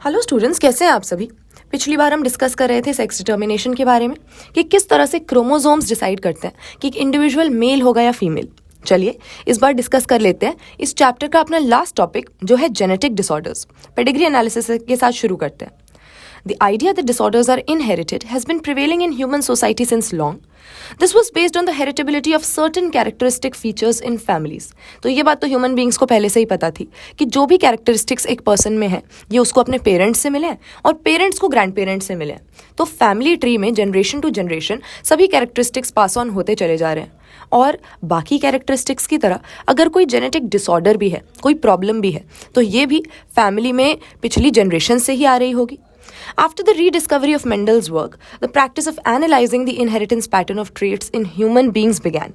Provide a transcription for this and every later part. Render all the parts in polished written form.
Hello students, कैसे हैं आप सभी। पिछली बार हम डिस्कस कर रहे थे सेक्स डिटर्मिनेशन के बारे में कि किस तरह से क्रोमोसोम्स डिसाइड करते हैं कि एक इंडिविजुअल मेल होगा या फीमेल। चलिए इस बार डिस्कस कर लेते हैं इस चैप्टर का अपना लास्ट टॉपिक जो है जेनेटिक डिसऑर्डर्स। पेडिग्री एनालिसिस के साथ शुरू करते हैं। The idea that disorders are inherited has been prevailing in human society since long. This was based on the heritability of certain characteristic features in families. तो ये बात तो ह्यूमन बींग्स को पहले से ही पता थी कि जो भी कैरेक्टरिस्टिक्स एक पर्सन में है ये उसको अपने पेरेंट्स से मिले हैं और पेरेंट्स को ग्रैंड पेरेंट्स से मिले हैं। तो फैमिली ट्री में जनरेशन टू जनरेशन सभी कैरेक्टरिस्टिक्स पास ऑन होते चले जा रहे हैं। और बाकी कैरेक्टरिस्टिक्स की तरह अगर कोई जेनेटिक डिसऑर्डर भी है, कोई प्रॉब्लम भी है, तो ये भी फैमिली में पिछली जनरेशन से ही आ रही होगी। After the rediscovery of Mendel's work, the practice of analyzing the inheritance pattern of traits in human beings began.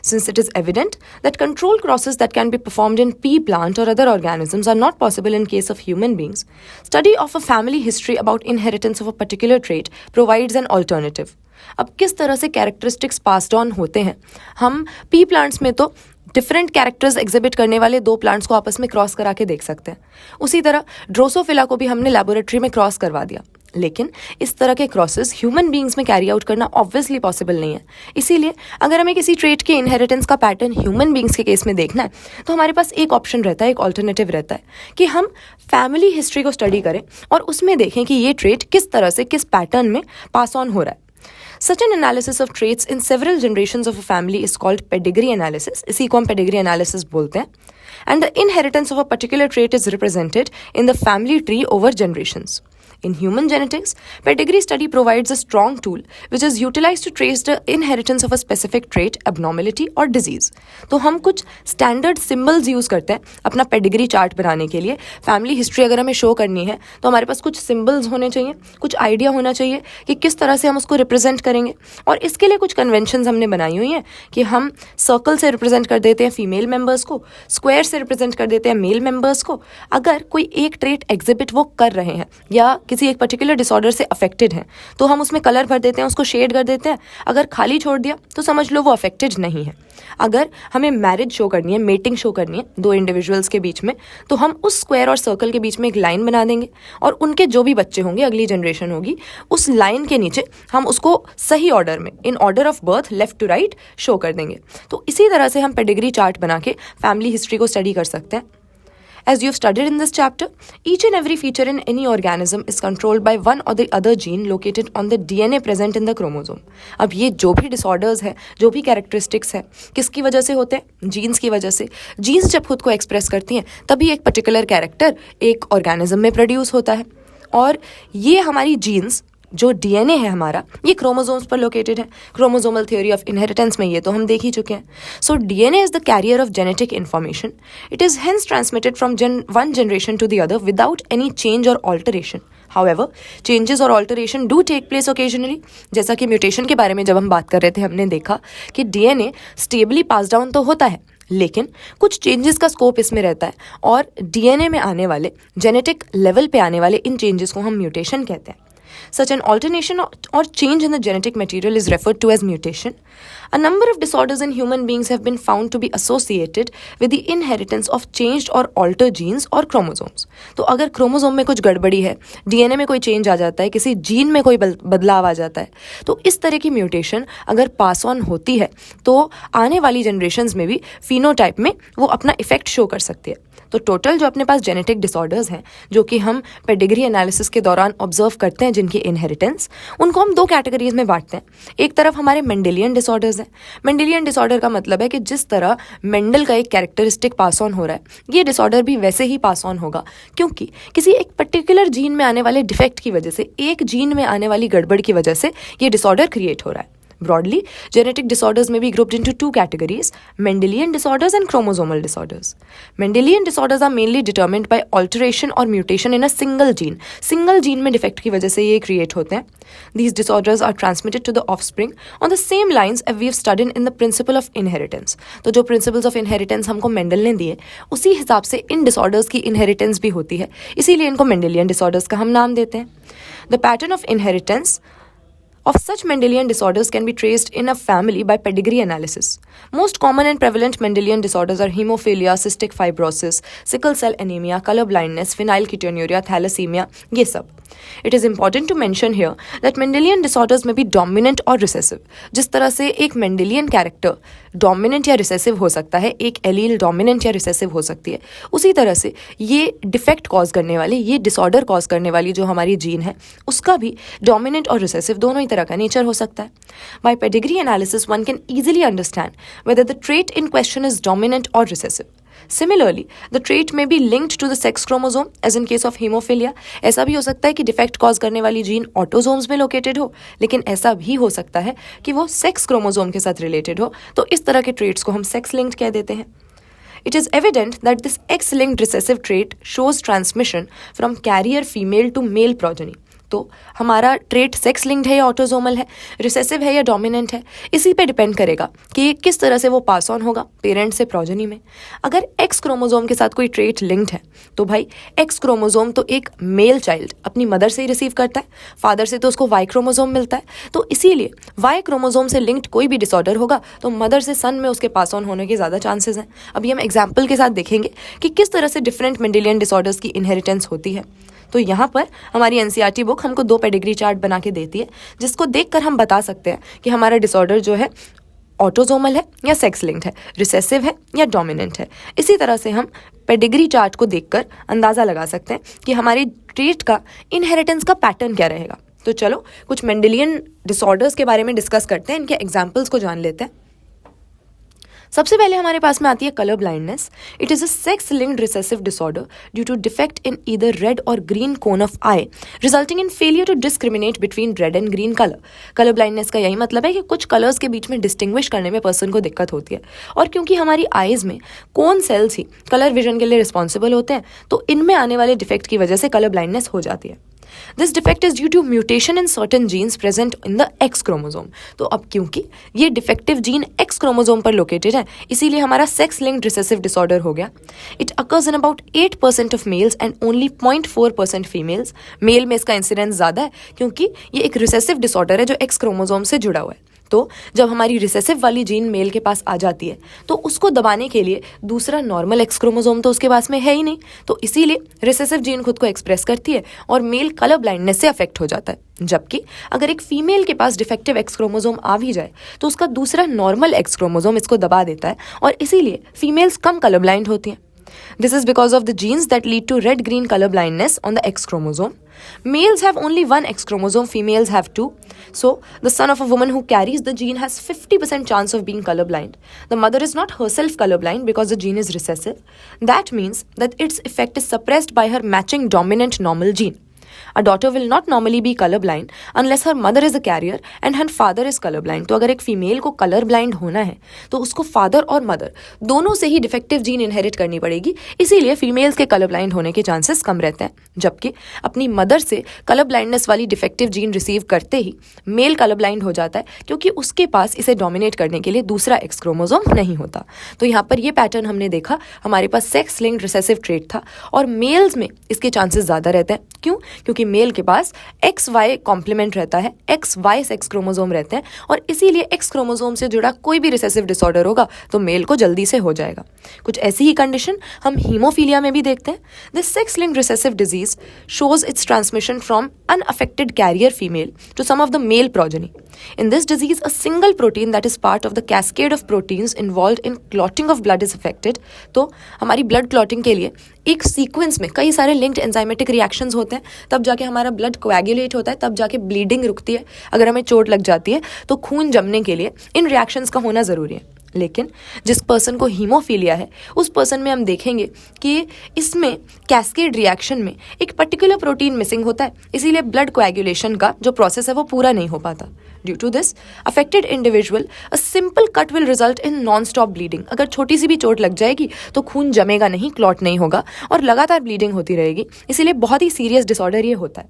Since it is evident that control crosses that can be performed in pea plant or other organisms are not possible in case of human beings, study of a family history about inheritance of a particular trait provides an alternative. अब किस तरह से characteristics passed on होते हैं, हम P plants में तो different characters exhibit करने वाले दो प्लांट्स को आपस में क्रॉस करा के देख सकते हैं। उसी तरह ड्रोसोफिला को भी हमने लेबोरेटरी में क्रॉस करवा दिया, लेकिन इस तरह के क्रॉसेस ह्यूमन बींग्स में कैरी आउट करना ऑब्वियसली पॉसिबल नहीं है। इसीलिए अगर हमें किसी ट्रेट के इनहेरिटेंस का पैटर्न ह्यूमन बींग्स के केस में देखना है तो हमारे पास एक ऑप्शन रहता है, एक ऑल्टरनेटिव रहता है कि हम फैमिली हिस्ट्री को स्टडी करें और उसमें देखें कि ये ट्रेट किस तरह से किस पैटर्न में पास ऑन हो रहा है। Such an analysis of traits in several generations of a family is called pedigree analysis. इसी को हम pedigree analysis बोलते हैं. And the inheritance of a particular trait is represented in the family tree over generations. In human genetics, pedigree study provides a strong tool which is utilized to trace the inheritance of a specific trait, abnormality or disease. तो हम कुछ standard symbols use करते हैं अपना pedigree chart बनाने के लिए। Family history अगर हमें शो करनी है तो हमारे पास कुछ सिंबल्स होने चाहिए, कुछ आइडिया होना चाहिए कि किस तरह से हम उसको रिप्रेजेंट करेंगे। और इसके लिए कुछ कन्वेंशंस हमने बनाई हुई हैं कि हम सर्कल से रिप्रेजेंट कर देते हैं फीमेल मेंबर्स को, स्क्वायर से रिप्रेजेंट कर देते हैं मेल मेंबर्स को। अगर कोई एक ट्रेट एग्जिबिट वो कर रहे हैं या किसी एक पर्टिकुलर डिसऑर्डर से अफेक्टेड हैं तो हम उसमें कलर भर देते हैं, उसको शेड कर देते हैं। अगर खाली छोड़ दिया तो समझ लो वो अफेक्टेड नहीं है। अगर हमें मैरिज शो करनी है, मेटिंग शो करनी है दो इंडिविजुअल्स के बीच में, तो हम उस स्क्वायर और सर्कल के बीच में एक लाइन बना देंगे और उनके जो भी बच्चे होंगे, अगली जनरेशन होगी, उस लाइन के नीचे हम उसको सही ऑर्डर में, in order of birth left to right show कर देंगे। तो इसी तरह से हम पेडिग्री चार्ट बना के फैमिली हिस्ट्री को स्टडी कर सकते हैं। As you have studied in this chapter, each and every feature in any organism is controlled by one or the other gene located on the DNA present in the chromosome. अब ये जो भी disorders है, जो भी characteristics है, किसकी वजह से होते हैं? जीन्स की वजह से। जीन्स जब खुद को एक्सप्रेस करती हैं तभी एक पर्टिकुलर कैरेक्टर एक ऑर्गेनिज्म में प्रोड्यूस होता है। और ये हमारी जीन्स जो डीएनए है हमारा, ये क्रोमोसोम्स पर लोकेटेड है। क्रोमोसोमल थ्योरी ऑफ इनहेरिटेंस में ये तो हम देख ही चुके हैं। So DNA is the carrier of genetic information. It is hence transmitted from one generation to the other without any change और ऑल्टरेशन. However, changes और alteration do take place occasionally. जैसा कि म्यूटेशन के बारे में जब हम बात कर रहे थे, हमने देखा कि डीएनए स्टेबली पास डाउन तो होता है, लेकिन कुछ चेंजेस का स्कोप इसमें रहता है और डीएनए में आने वाले, जेनेटिक लेवल पे आने वाले इन चेंजेस को हम म्यूटेशन कहते हैं. Such an alternation or change in the genetic material is referred to as mutation. A number of disorders in human beings have been found to be associated with the inheritance of changed or altered genes or chromosomes. तो अगर chromosome में कुछ गड़बड़ी है, DNA में कोई change आ जाता है, किसी जीन में कोई बदलाव आ जाता है, तो इस तरह की म्यूटेशन अगर पास ऑन होती है तो आने वाली जनरेशन्स में भी फिनोटाइप में वो अपना इफेक्ट शो कर सकती है. तो टोटल जो अपने पास जेनेटिक डिसऑर्डर्स हैं जो कि हम पेडिग्री एनालिसिस के दौरान ऑब्जर्व करते हैं जिनकी इनहेरिटेंस, उनको हम दो कैटेगरीज में बांटते हैं. एक तरफ हमारे मेंडेलियन डिसऑर्डर्स हैं. मेंडेलियन डिसऑर्डर का मतलब है कि जिस तरह मेंडल का एक कैरेक्टरिस्टिक पास ऑन हो रहा है, ये डिसऑर्डर भी वैसे ही पास ऑन होगा, क्योंकि किसी एक पर्टिकुलर जीन में आने वाले डिफेक्ट की वजह से, एक जीन में आने वाली गड़बड़ की वजह से ये डिसऑर्डर क्रिएट हो रहा है. Broadly, genetic disorders may be grouped into two categories: Mendelian disorders and chromosomal disorders. Mendelian disorders are mainly determined by alteration or mutation in a single gene. Single gene में defect की वजह से ये create होते हैं. These disorders are transmitted to the offspring on the same lines as we have studied in the principle of inheritance. तो जो principles of inheritance हमको मेंडल ने दिए, उसी हिसाब से इन disorders की inheritance भी होती है. इसीलिए इनको Mendelian disorders का हम नाम देते हैं. The pattern of inheritance of such Mendelian disorders can be traced in a family by pedigree analysis. Most common and prevalent Mendelian disorders are hemophilia, cystic fibrosis, sickle cell anemia, color blindness, phenylketonuria, thalassemia, ये सब. It is important to mention here that Mendelian disorders may be dominant or recessive. जिस तरह से एक Mendelian character dominant या recessive हो सकता है, एक allele dominant या recessive हो सकती है, उसी तरह से ये defect cause करने वाली, ये disorder cause करने वाली जो हमारी जीन है, उसका भी dominant और recessive दोनों ही तरह का nature हो सकता है. By pedigree analysis, one can easily understand whether the trait in question is dominant or recessive. Similarly, the trait may be linked to the sex chromosome, as in case of hemophilia. ऐसा भी हो सकता है कि defect cause करने वाली gene autosomes में located हो, लेकिन ऐसा भी हो सकता है कि वो सेक्स क्रोमोसोम के साथ रिलेटेड हो, तो इस तरह के ट्रेट्स को हम सेक्स लिंक्ड कह देते हैं. It is evident that this X-linked recessive trait shows transmission from carrier female to male progeny. तो हमारा ट्रेट सेक्स लिंक्ड है या ऑटोजोमल है, रिसेसिव है या डोमिनेंट है, इसी पे डिपेंड करेगा कि किस तरह से वो पास ऑन होगा पेरेंट से प्रोजेनी में. अगर एक्स क्रोमोजोम के साथ कोई ट्रेट लिंक्ड है तो भाई एक्स क्रोमोजोम तो एक मेल चाइल्ड अपनी मदर से ही रिसीव करता है, फादर से तो उसको वाई क्रोमोजोम मिलता है, तो इसीलिए वाई क्रोमोजोम से लिंक्ड कोई भी डिसऑर्डर होगा तो मदर से सन में उसके पास ऑन होने के ज़्यादा चांसेस हैं. अभी हम एग्जाम्पल के साथ देखेंगे कि किस तरह से डिफरेंट मेंडेलियन डिसऑर्डर्स की इनहेरिटेंस होती है. तो यहाँ पर हमारी एनसीईआरटी बुक हमको 2 पेडिग्री चार्ट बना के देती है, जिसको देखकर हम बता सकते हैं कि हमारा डिसऑर्डर जो है ऑटोजोमल है या सेक्स लिंक्ड है, रिसेसिव है या डोमिनेंट है. इसी तरह से हम पेडिग्री चार्ट को देखकर अंदाज़ा लगा सकते हैं कि हमारी ट्रेट का इनहेरिटेंस का पैटर्न क्या रहेगा. तो चलो कुछ मेंडेलियन डिसऑर्डर्स के बारे में डिस्कस करते हैं, इनके एग्जाम्पल्स को जान लेते हैं. सबसे पहले हमारे पास में आती है colour blindness. It is a sex linked recessive disorder due to defect in either red or green cone of eye, resulting in failure to discriminate between red and green colour. Colour blindness का यही मतलब है कि कुछ colours के बीच में distinguish करने में पर्सन को दिक्कत होती है, और क्योंकि हमारी आईज में कोन सेल्स ही कलर विजन के लिए रिस्पॉन्सिबल होते हैं, तो इनमें आने वाले डिफेक्ट की वजह से कलर ब्लाइंडनेस हो जाती है. This defect is due to mutation in certain genes present in the X chromosome. तो अब क्योंकि ये डिफेक्टिव जीन X क्रोमोसोम पर लोकेटेड है, इसीलिए हमारा सेक्स लिंक्ड रिसेसिव डिसऑर्डर हो गया. It occurs in about 8% of males and only 0.4% females. Male में इसका इंसिडेंस ज़्यादा है क्योंकि ये एक रिसेसिव डिसऑर्डर है जो X क्रोमोसोम से जुड़ा हुआ है. तो जब हमारी रिसेसिव वाली जीन मेल के पास आ जाती है तो उसको दबाने के लिए दूसरा नॉर्मल एक्स क्रोमोसोम तो उसके पास में है ही नहीं, तो इसीलिए रिसेसिव जीन खुद को एक्सप्रेस करती है और मेल कलर ब्लाइंडनेस से अफेक्ट हो जाता है. जबकि अगर एक फीमेल के पास डिफेक्टिव एक्स क्रोमोसोम आ भी जाए तो उसका दूसरा नॉर्मल एक्स क्रोमोसोम इसको दबा देता है और इसीलिए फीमेल्स कम कलर ब्लाइंड होती हैं. This is because of the genes that lead to red-green color blindness on the X chromosome. Males have only one X chromosome, females have 2. So, the son of a woman who carries the gene has 50% chance of being colorblind. The mother is not herself colorblind because the gene is recessive. That means that its effect is suppressed by her matching dominant normal gene. A daughter will not normally be colorblind unless her mother is a carrier and her father is colorblind. तो अगर एक female को colour blind होना है तो उसको father और mother दोनों से ही डिफेक्टिव जीन इनहेरिट करनी पड़ेगी, इसीलिए फीमेल्स के कलर ब्लाइंड होने के चांसेस कम रहते हैं. जबकि अपनी मदर से कलर ब्लाइंडनेस वाली डिफेक्टिव जीन रिसीव करते ही मेल कलर ब्लाइंड हो जाता है क्योंकि उसके पास इसे डोमिनेट करने के लिए दूसरा एक्स क्रोमोसोम नहीं होता. तो यहाँ पर ये पैटर्न हमने देखा, हमारे पास सेक्स लिंक्ड रिसेसिव ट्रेट था और मेल्स में इसके चांसेस ज़्यादा रहते हैं. क्यों? क्योंकि मेल के पास एक्स वाई कॉम्प्लीमेंट रहता है, एक्स वाई सेक्स क्रोमोसोम रहते हैं और इसीलिए एक्स क्रोमोसोम से जुड़ा कोई भी रिसेसिव डिसऑर्डर होगा तो मेल को जल्दी से हो जाएगा. कुछ ऐसी ही कंडीशन हम हीमोफीलिया में भी देखते हैं. This sex linked recessive disease shows its transmission from unaffected carrier female to some of the male progeny. In this disease, a single protein that is part of the cascade of proteins involved in clotting of blood is affected. तो हमारी blood clotting के लिए एक sequence में कई सारे linked enzymatic reactions होते हैं, तब जाके हमारा ब्लड कोएगुलेट होता है, तब जाके ब्लीडिंग रुकती है. अगर हमें चोट लग जाती है तो खून जमने के लिए इन रिएक्शंस का होना ज़रूरी है. लेकिन जिस पर्सन को हीमोफीलिया है उस पर्सन में हम देखेंगे कि इसमें कैस्केड रिएक्शन में एक पर्टिकुलर प्रोटीन मिसिंग होता है, इसीलिए ब्लड कोएगुलेशन का जो प्रोसेस है वो पूरा नहीं हो पाता. Due to this affected individual a simple cut will result in non stop bleeding. अगर छोटी सी भी चोट लग जाएगी तो खून जमेगा नहीं, क्लॉट नहीं होगा और लगातार ब्लीडिंग होती रहेगी, इसीलिए बहुत ही सीरियस डिसऑर्डर ये होता है.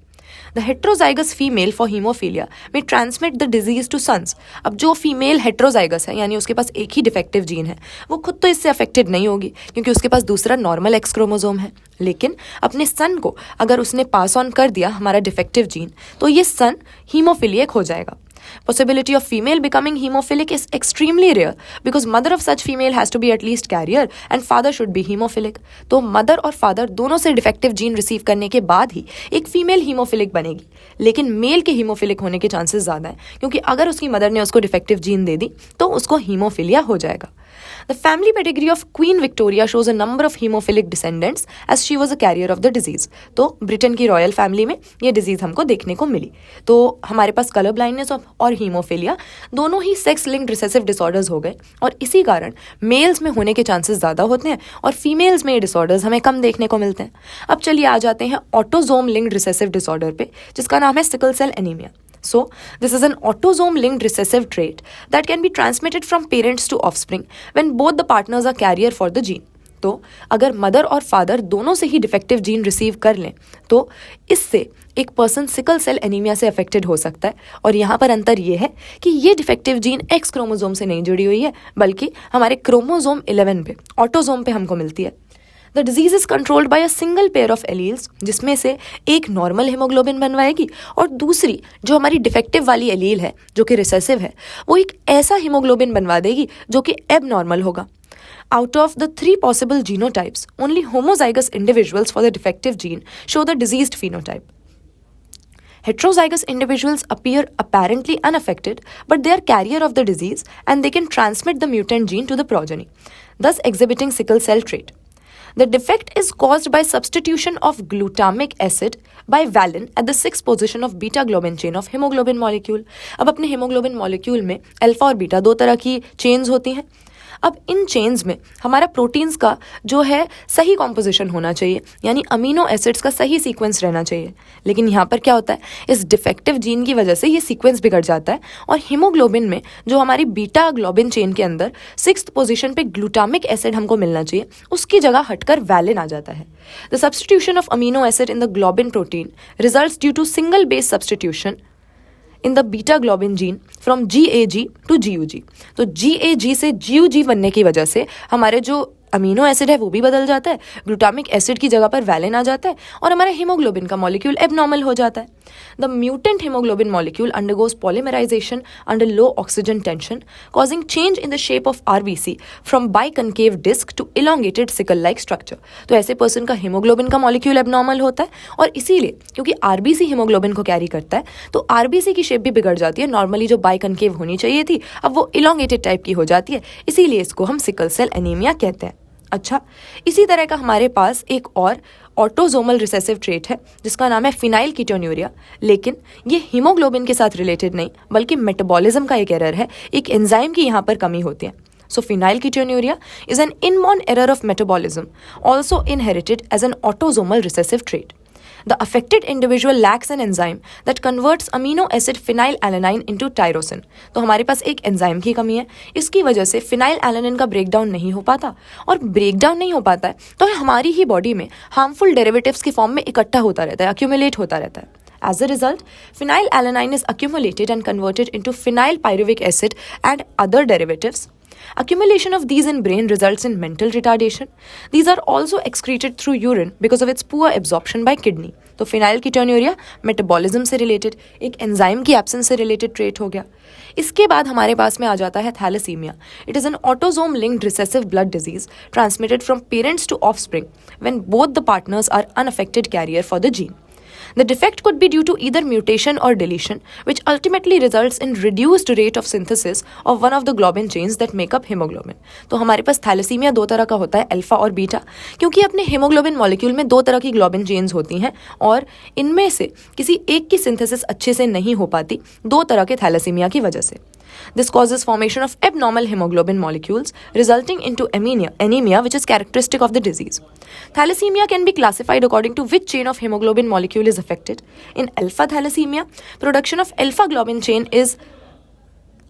The heterozygous female for hemophilia may transmit the disease to sons. अब जो फीमेल हेट्रोजाइगस है यानी उसके पास एक ही डिफेक्टिव जीन है, वो खुद तो इससे अफेक्टेड नहीं होगी क्योंकि उसके पास दूसरा नॉर्मल एक्स क्रोमोसोम है, लेकिन अपने सन को अगर उसने पास ऑन कर दिया हमारा डिफेक्टिव जीन तो ये सन हीमोफिलियक हो जाएगा. Possibility of female becoming hemophilic is extremely rare because mother of such female has to be at least carrier and father should be hemophilic. तो मदर और फादर दोनों से डिफेक्टिव जीन रिसीव करने के बाद ही एक फीमेल हीमोफिलिक बनेगी, लेकिन मेल के हीमोफिलिक होने के चांसेस ज़्यादा हैं क्योंकि अगर उसकी मदर ने उसको डिफेक्टिव जीन दे दी तो उसको हीमोफिलिया हो जाएगा. The family pedigree of Queen Victoria shows a number of hemophilic descendants as she was a carrier of the disease. तो ब्रिटेन की रॉयल फैमिली में ये डिजीज हमको देखने को मिली. तो हमारे पास कलर ब्लाइंडनेस और हीमोफिलिया दोनों ही सेक्स लिंक्ड रिसेसिव डिसऑर्डर्स हो गए और इसी कारण मेल्स में होने के चांसेस ज़्यादा होते हैं और फीमेल्स में ये डिसऑर्डर्स हमें कम देखने को मिलते हैं. अब चलिए आ जाते हैं ऑटोजोम लिंक्ड रिसेसिव डिसऑर्डर पे, जिसका नाम है sickle cell anaemia. So, this is an autosome-linked recessive trait that can be transmitted from parents to offspring when both the partners are carrier for the gene. तो अगर mother और father दोनों से ही defective gene receive कर लें तो इससे एक पर्सन सिकल सेल एनीमिया से अफेक्टेड हो सकता है. और यहाँ पर अंतर ये है कि ये डिफेक्टिव जीन एक्स क्रोमोजोम से नहीं जुड़ी हुई है बल्कि हमारे क्रोमोजोम 11 पे, ऑटोजोम पे हमको मिलती है. The disease is controlled by a single pair of alleles, जिसमें से एक नॉर्मल हेमोग्लोबिन बनवाएगी और दूसरी जो हमारी डिफेक्टिव वाली एलील है जो कि रिसेसिव है वो एक ऐसा हेमोग्लोबिन बनवा देगी जो कि एब नॉर्मल होगा. Out of the 3 possible genotypes, only homozygous individuals for the defective gene show the diseased phenotype. Heterozygous individuals appear apparently unaffected, but they are carrier of the disease and they can transmit the mutant gene to the progeny, thus exhibiting sickle cell trait. The defect is caused by substitution of glutamic acid by valine at the 6th position of beta globin chain of hemoglobin molecule. अब अपने hemoglobin molecule में alpha और beta दो तरह की chains होती हैं. अब इन चेन्स में हमारा प्रोटीन्स का जो है सही कॉम्पोजिशन होना चाहिए, यानी अमीनो एसिड्स का सही सीक्वेंस रहना चाहिए. लेकिन यहाँ पर क्या होता है, इस डिफेक्टिव जीन की वजह से ये सीक्वेंस बिगड़ जाता है और हीमोग्लोबिन में जो हमारी बीटा ग्लोबिन चेन के अंदर 6th पोजीशन पे ग्लूटामिक एसिड हमको मिलना चाहिए उसकी जगह हटकर वैलिन आ जाता है. The substitution of amino acid in the globin protein results due to single base substitution in the beta globin gene from GAG to GUG. तो GAG से GUG बनने की वजह से हमारे जो अमीनो एसिड है वो भी बदल जाता है, ग्लूटामिक एसिड की जगह पर वैलिन आ जाता है और हमारा हीमोग्लोबिन का मॉलिक्यूल एबनॉर्मल हो जाता है. The mutant haemoglobin molecule undergoes polymerization under low oxygen tension causing change in the shape of RBC from biconcave disc to elongated sickle like structure. तो ऐसे पर्सन का हीमोग्लोबिन का मॉलिक्यूल एबनॉर्मल होता है और इसीलिए क्योंकि RBC हीमोग्लोबिन को कैरी करता है तो RBC की शेप भी बिगड़ जाती है. नॉर्मली जो बाइकनकेव होनी चाहिए थी अब वो इलोंगेटेड टाइप की हो जाती है, इसीलिए इसको हम सिकल सेल एनीमिया कहते हैं. अच्छा, इसी तरह का हमारे पास एक और ऑटोजोमल रिसेसिव ट्रेट है जिसका नाम है फिनाइल कीटोन्यूरिया, लेकिन ये हीमोग्लोबिन के साथ रिलेटेड नहीं बल्कि मेटाबॉलिज्म का एक एरर है, एक एंजाइम की यहाँ पर कमी होती है. So phenylketonuria is an inborn error of metabolism, also inherited as an autosomal recessive trait. The affected individual lacks an enzyme that converts amino acid phenylalanine into tyrosine. तो हमारे पास एक एंजाइम की कमी है, इसकी वजह से फिनाइलएलानिन का ब्रेकडाउन नहीं हो पाता और ब्रेकडाउन नहीं हो पाता है तो हमारी ही बॉडी में हार्मफुल डेरिवेटिव्स की फॉर्म में इकट्ठा होता रहता है, अक्यूमुलेट होता रहता है. As a result, phenylalanine is accumulated and converted into phenylpyruvic acid and other derivatives. Accumulation of these in brain results in mental retardation. These are also excreted through urine because of its poor absorption by kidney. तो phenylketonuria metabolism से related, एक enzyme की absence से related trait हो गया. इसके बाद हमारे पास में आ जाता है thalassaemia. It is an autosome linked recessive blood disease transmitted from parents to offspring when both the partners are unaffected carrier for the gene. The defect could be due to either mutation or deletion, which ultimately results in reduced rate of synthesis of one of the globin chains that make up hemoglobin. तो हमारे पास thalassaemia दो तरह का होता है, alpha और beta, क्योंकि अपने हेमोग्लोबिन मॉलिक्यूल में दो तरह की ग्लोबिन चेन्स होती हैं और इनमें से किसी एक की सिंथेसिस अच्छे से नहीं हो पाती दो तरह के थैलेसीमिया की वजह से. This causes formation of abnormal hemoglobin molecules, resulting into anemia, which is characteristic of the disease. Thalassemia can be classified according to which chain of hemoglobin molecule is affected. In alpha thalassemia, production of alpha globin chain is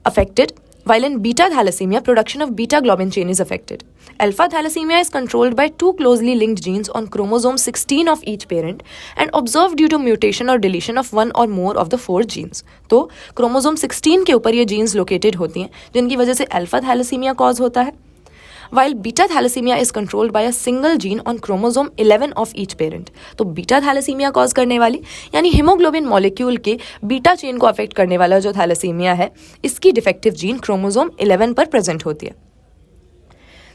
affected, while in beta thalassemia, production of beta globin chain is affected. Alpha thalassemia is controlled by two closely linked genes on chromosome 16 of each parent and observed due to mutation or deletion of one or more of the 4 genes. तो chromosome 16 के ऊपर ये jeans located होती हैं जिनकी वजह से alpha thalassaemia cause होता है. while beta thalassemia is controlled by a single gene on chromosome 11 of each parent. तो बीटा थैलेसीमिया कॉज करने वाली यानी हीमोग्लोबिन मॉलिक्यूल के बीटा चेन को अफेक्ट करने वाला जो थैलेसीमिया है, इसकी डिफेक्टिव जीन क्रोमोसोम 11 पर प्रेजेंट होती है.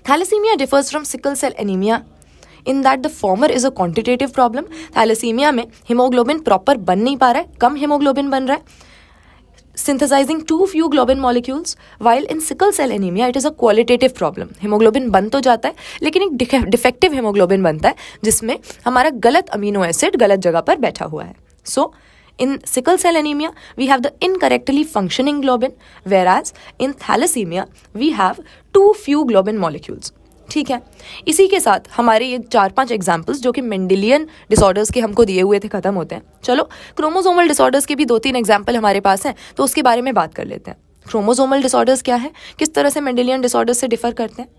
Thalassaemia differs from sickle cell anaemia in that the former is a quantitative problem. Thalassaemia में हीमोग्लोबिन प्रॉपर बन नहीं पा रहा है, कम हीमोग्लोबिन बन रहा है, synthesizing too few globin molecules, while in sickle cell anemia it is a qualitative problem. Haemoglobin बन तो जाता है लेकिन एक डिफेक्टिव हीमोग्लोबिन बनता है जिसमें हमारा गलत अमीनो एसिड गलत जगह पर बैठा हुआ है. सो in sickle cell anemia we have the incorrectly functioning globin, whereas in thalassemia we have too few globin molecules. ठीक है, इसी के साथ हमारे ये 4-5 एग्जाम्पल्स जो कि मेंडेलियन डिसऑर्डर्स के हमको दिए हुए थे खत्म होते हैं. चलो क्रोमोसोमल डिसऑर्डर्स के भी 2-3 एग्जाम्पल हमारे पास हैं तो उसके बारे में बात कर लेते हैं. क्रोमोसोमल डिसऑर्डर्स क्या है, किस तरह से मेंडेलियन डिसऑर्डर्स से डिफर करते हैं.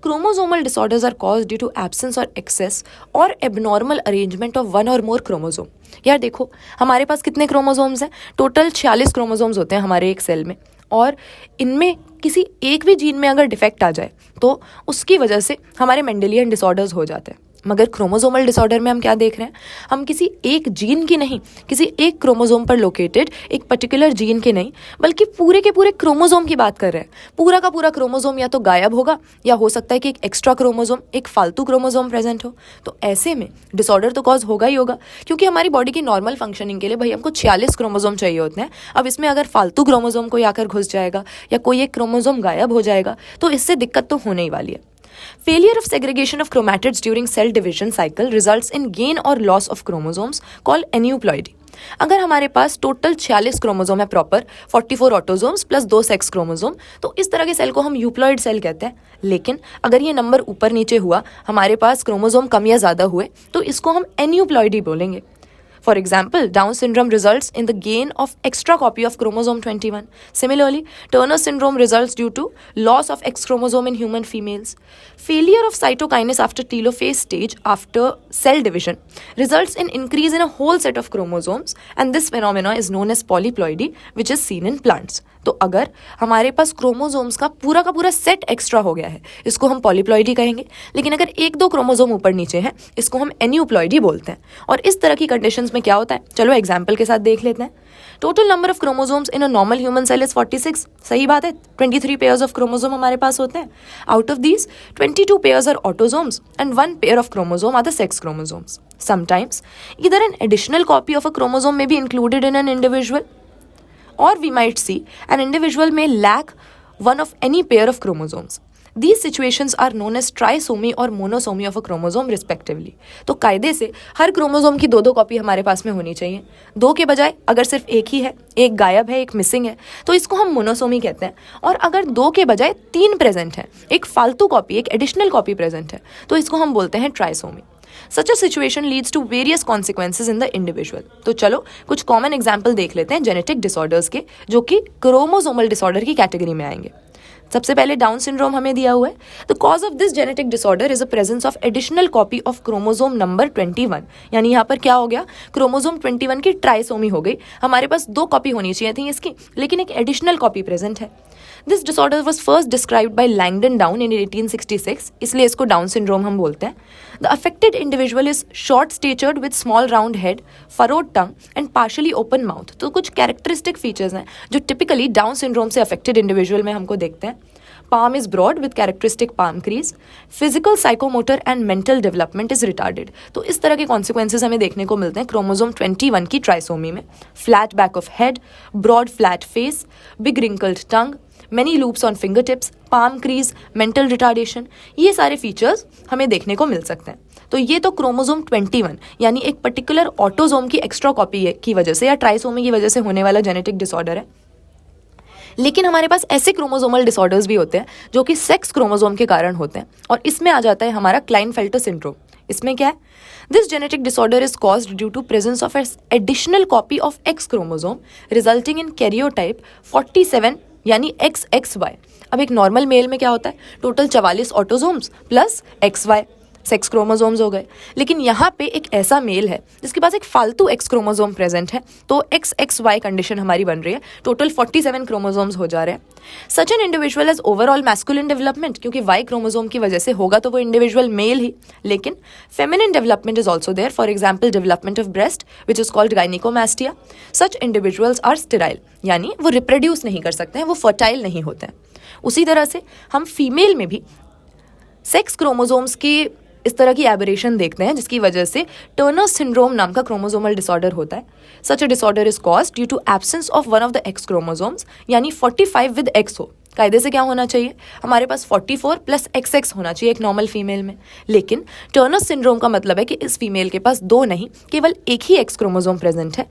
Chromosomal disorders are caused due to absence और एक्सेस और एबनॉर्मल अरेंजमेंट ऑफ वन और मोर क्रोमोसोम. यार देखो, हमारे पास कितने क्रोमोसोम्स हैं, टोटल 46 क्रोमोसोम्स होते हैं हमारे एक सेल में, और इनमें किसी एक भी जीन में अगर डिफेक्ट आ जाए तो उसकी वजह से हमारे मेंडेलियन डिसऑर्डर्स हो जाते हैं. मगर क्रोमोसोमल डिसऑर्डर में हम क्या देख रहे हैं, हम किसी एक जीन की नहीं, किसी एक क्रोमोसोम पर लोकेटेड एक पर्टिकुलर जीन के नहीं, बल्कि पूरे के पूरे क्रोमोसोम की बात कर रहे हैं. पूरा का पूरा क्रोमोसोम या तो गायब होगा या हो सकता है कि एक एक्स्ट्रा क्रोमोसोम, एक फालतू क्रोमोसोम प्रेजेंट हो. तो ऐसे में डिसऑर्डर तो कॉज होगा ही होगा, क्योंकि हमारी बॉडी की नॉर्मल फंक्शनिंग के लिए भाई हमको 46 क्रोमोसोम चाहिए होते हैं. अब इसमें अगर फालतू क्रोमोसोम कोई आकर घुस जाएगा या कोई एक क्रोमोसोम गायब हो जाएगा तो इससे दिक्कत तो होने ही वाली है. Failure of segregation of chromatids during cell division cycle results in gain or loss of chromosomes called aneuploidy. अगर हमारे पास टोटल 46 क्रोमोसोम है proper, 44 autosomes plus 2 sex chromosome, तो इस तरह के सेल को हम यूप्लॉइड सेल कहते हैं. लेकिन अगर ये नंबर ऊपर नीचे हुआ, हमारे पास क्रोमोसोम कम या ज़्यादा हुए, तो इसको हम एन्यूप्लॉइडी बोलेंगे. For example, Down syndrome results in the gain of extra copy of chromosome 21. Similarly, Turner syndrome results due to loss of X chromosome in human females. Failure of cytokinase after telophase stage after cell division results in increase in a whole set of chromosomes, and this phenomena is known as polyploidy, which is seen in plants. तो अगर हमारे पास chromosomes का पूरा set extra हो गया है, इसको हम पॉलीप्लॉइडी कहेंगे. लेकिन अगर 1-2 क्रोमोसोम ऊपर नीचे हैं, इसको हम एन्यूप्लॉइडी बोलते हैं. और इस तरह की कंडीशंस में क्या होता है, चलो एग्जाम्पल के साथ देख लेते हैं. Total number of chromosomes in a normal human cell is 46. सही बात है, 23 पेयर्स ऑफ क्रोमोसोम हमारे पास होते हैं. Out of these 22 pairs are autosomes and 1 pair of chromosome are the sex chromosomes. Sometimes either an additional copy of a chromosome may be included in an individual, or we might see an individual may lack one of any pair of chromosomes. These situations are known as trisomy or monosomy of a chromosome respectively. तो कायदे से हर chromosome की 2-2 copy हमारे पास में होनी चाहिए. 2 के बजाय अगर सिर्फ एक ही है, एक गायब है, एक मिसिंग है, तो इसको हम मोनोसोमी कहते हैं. और अगर 2 के बजाय 3 प्रेजेंट है, एक फालतू कॉपी, एक एडिशनल कॉपी प्रेजेंट है, तो इसको हम बोलते हैं trisomy. Such a situation leads to various consequences in the individual. तो चलो कुछ कॉमन एग्जाम्पल देख लेते हैं जेनेटिक डिसऑर्डर्स के, जो कि क्रोमोसोमल डिसऑर्डर की कैटेगरी में आएंगे. सबसे पहले डाउन सिंड्रोम हमें दिया हुआ है. The cause of this genetic disorder is a presence of additional copy of chromosome number 21. यानी यहाँ पर क्या हो गया, क्रोमोसोम 21 की ट्राइसोमी हो गई. हमारे पास 2 कॉपी होनी चाहिए थी इसकी, लेकिन एक एडिशनल कॉपी प्रेजेंट है. This disorder was first described by Langdon Down in 1866, इसलिए इसको डाउन सिंड्रोम हम बोलते हैं. The affected individual is short statured with small round head, furrowed tongue and partially open mouth. तो कुछ कैरेक्टरिस्टिक फीचर्स हैं जो टिपिकली डाउन सिंड्रोम से अफेक्टेड इंडिविजुअल में हमको देखते हैं. Palm is broad with characteristic palm crease. Physical, psychomotor and mental development is retarded. तो इस तरह के consequences हमें देखने को मिलते हैं क्रोमोसोम 21 की ट्राइसोमी में. Flat back of head, broad flat face, big wrinkled tongue, many loops on fingertips, palm crease, mental retardation, ये सारे फीचर्स हमें देखने को मिल सकते हैं. तो ये तो क्रोमोसोम 21 यानी एक पर्टिकुलर ऑटोसोम की एक्स्ट्रा कॉपी की वजह से या ट्राइसोमी की वजह से होने वाला जेनेटिक डिसऑर्डर है. लेकिन हमारे पास ऐसे क्रोमोसोमल डिसऑर्डर्स भी होते हैं जो कि सेक्स क्रोमोसोम के कारण होते हैं, और इसमें आ जाता है हमारा क्लाइनफेल्टर सिंड्रोम. इसमें क्या है, this genetic disorder is caused due to presence of additional copy of X chromosome resulting in karyotype 47 यानी XXY. अब एक नॉर्मल मेल में क्या होता है, total 44 autosomes plus XY. Sex chromosomes हो गए। लेकिन यहाँ पे एक ऐसा मेल है जिसके पास एक फालतू एक्स क्रोमोसोम प्रेजेंट है, तो XXY कंडीशन हमारी बन रही है, टोटल 47 क्रोमोसोम्स हो जा रहे हैं। Such an individual has overall masculine development, क्योंकि Y क्रोमोसोम की वजह से होगा तो वो इंडिविजुअल मेल ही, लेकिन feminine development is also there, for example development of breast which is called gynaecomastia. Such individuals are sterile, यानी वो रिप्रोड्यूस नहीं कर सकते हैं, वो फर्टाइल नहीं होते हैं। उसी तरह से हम फीमेल में भी सेक्स क्रोमोसोम्स की इस तरह की एबरेशन देखते हैं, जिसकी वजह से टर्नर सिंड्रोम नाम का क्रोमोसोमल डिसऑर्डर होता है। Such a disorder is caused due to absence of one of the X chromosomes, यानी 45 विद एक्स हो। कायदे से क्या होना चाहिए, हमारे पास 44 प्लस XX होना चाहिए एक नॉर्मल फीमेल में, लेकिन टर्नर सिंड्रोम का मतलब है कि इस फीमेल के पास 2 नहीं, केवल एक ही एक्स क्रोमोसोम प्रेजेंट है।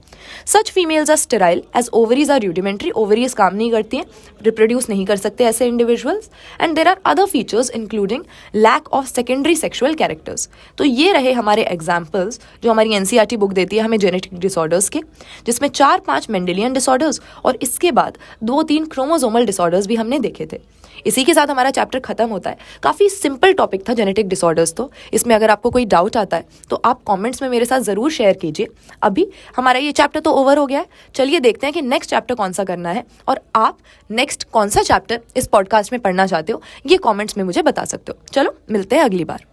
Such females are sterile as ovaries are rudimentary, ovaries काम नहीं करती हैं, रिप्रोड्यूस नहीं कर सकते ऐसे individuals. And there are other features including lack of secondary sexual characters. तो ये रहे हमारे एग्जाम्पल्स जो हमारी NCERT बुक देती है हमें जेनेटिक डिसऑर्डर्स के, जिसमें 4-5 मेंडेलियन डिसऑर्डर्स और इसके बाद 2-3 क्रोमोसोमल डिसऑर्डर्स भी हमने देखे थे। इसी के साथ हमारा चैप्टर खत्म होता है। काफ़ी सिंपल टॉपिक था जेनेटिक डिसऑर्डर्स, तो इसमें अगर आपको कोई डाउट आता है तो आप कमेंट्स में मेरे साथ ज़रूर शेयर कीजिए। अभी हमारा ये चैप्टर तो ओवर हो गया है, चलिए देखते हैं कि नेक्स्ट चैप्टर कौन सा करना है, और आप नेक्स्ट कौन सा चैप्टर इस पॉडकास्ट में पढ़ना चाहते हो ये कमेंट्स में मुझे बता सकते हो। चलो मिलते हैं अगली बार।